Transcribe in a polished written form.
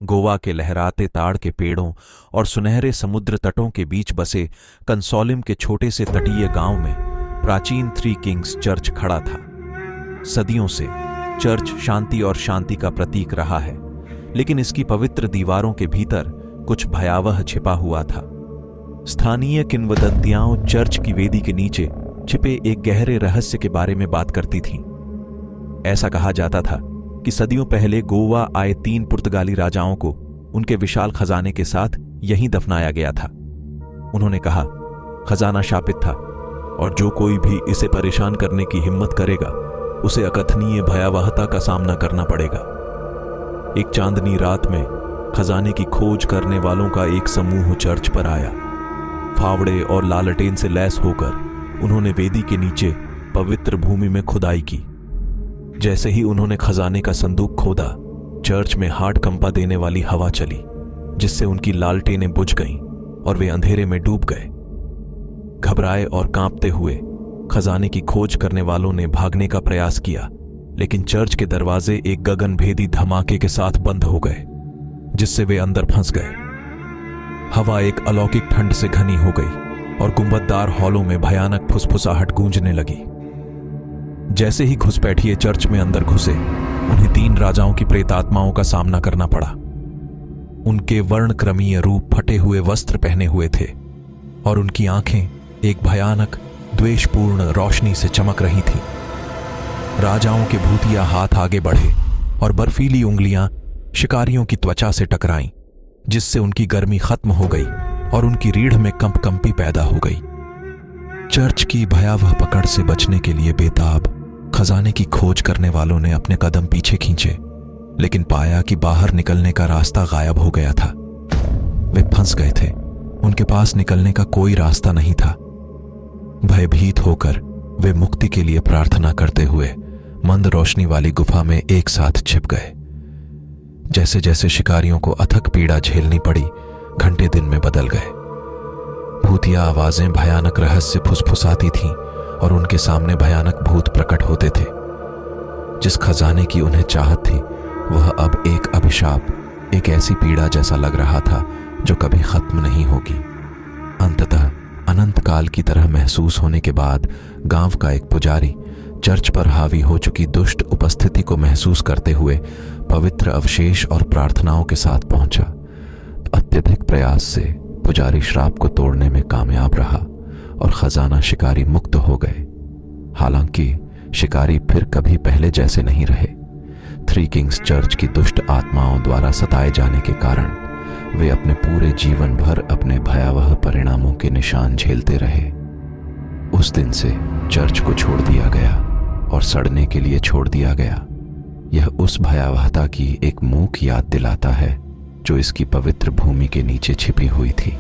गोवा के लहराते ताड़ के पेड़ों और सुनहरे समुद्र तटों के बीच बसे कंसोलिम के छोटे से तटीय गांव में प्राचीन थ्री किंग्स चर्च खड़ा था। सदियों से चर्च शांति और शांति का प्रतीक रहा है, लेकिन इसकी पवित्र दीवारों के भीतर कुछ भयावह छिपा हुआ था। स्थानीय किंवदंतियां चर्च की वेदी के नीचे छिपे एक गहरे रहस्य के बारे में बात करती थीं। ऐसा कहा जाता था कि सदियों पहले गोवा आए 3 पुर्तगाली राजाओं को उनके विशाल खजाने के साथ यहीं दफनाया गया था। उन्होंने कहा, खजाना शापित था और जो कोई भी इसे परेशान करने की हिम्मत करेगा उसे अकथनीय भयावहता का सामना करना पड़ेगा। एक चांदनी रात में खजाने की खोज करने वालों का एक समूह चर्च पर आया। फावड़े और लालटेन से लैस होकर उन्होंने वेदी के नीचे पवित्र भूमि में खुदाई की। जैसे ही उन्होंने खजाने का संदूक खोदा, चर्च में हार्ट कंपा देने वाली हवा चली, जिससे उनकी लालटेनें बुझ गईं और वे अंधेरे में डूब गए। घबराए और कांपते हुए खजाने की खोज करने वालों ने भागने का प्रयास किया, लेकिन चर्च के दरवाजे एक गगनभेदी धमाके के साथ बंद हो गए, जिससे वे अंदर फंस गए। हवा एक अलौकिक ठंड से घनी हो गई और गुंबददार हॉलों में भयानक फुसफुसाहट गूंजने लगी। जैसे ही घुसपैठिए चर्च में अंदर घुसे, उन्हें 3 राजाओं की प्रेतात्माओं का सामना करना पड़ा। उनके वर्णक्रमीय रूप फटे हुए वस्त्र पहने हुए थे और उनकी आंखें एक भयानक द्वेषपूर्ण रोशनी से चमक रही थीं। राजाओं के भूतिया हाथ आगे बढ़े और बर्फीली उंगलियां शिकारियों की त्वचा से टकराईं, जिससे उनकी गर्मी खत्म हो गई और उनकी रीढ़ में कंपकंपी पैदा हो गई। चर्च की भयावह पकड़ से बचने के लिए बेताब खजाने की खोज करने वालों ने अपने कदम पीछे खींचे, लेकिन पाया कि बाहर निकलने का रास्ता गायब हो गया था। वे फंस गए थे। उनके पास निकलने का कोई रास्ता नहीं था। भयभीत होकर वे मुक्ति के लिए प्रार्थना करते हुए मंद रोशनी वाली गुफा में एक साथ छिप गए। जैसे जैसे शिकारियों को अथक पीड़ा झेलनी पड़ी, घंटे दिन में बदल गए। भूतिया आवाजें भयानक रहस्य फुसफुसाती थीं और उनके सामने भयानक भूत प्रकट होते थे। जिस खजाने की उन्हें चाहत थी, वह अब एक अभिशाप, एक ऐसी पीड़ा जैसा लग रहा था जो कभी खत्म नहीं होगी। अंततः अनंत काल की तरह महसूस होने के बाद गांव का एक पुजारी चर्च पर हावी हो चुकी दुष्ट उपस्थिति को महसूस करते हुए पवित्र अवशेष और प्रार्थनाओं के साथ पहुंचा। अत्यधिक प्रयास से पुजारी श्राप को तोड़ने में कामयाब रहा और खजाना शिकारी मुक्त हो गए। हालांकि शिकारी फिर कभी पहले जैसे नहीं रहे। थ्री किंग्स चर्च की दुष्ट आत्माओं द्वारा सताए जाने के कारण वे अपने पूरे जीवन भर अपने भयावह परिणामों के निशान झेलते रहे। उस दिन से चर्च को छोड़ दिया गया और सड़ने के लिए छोड़ दिया गया। यह उस भयावहता की एक मूक याद दिलाता है जो इसकी पवित्र भूमि के नीचे छिपी हुई थी।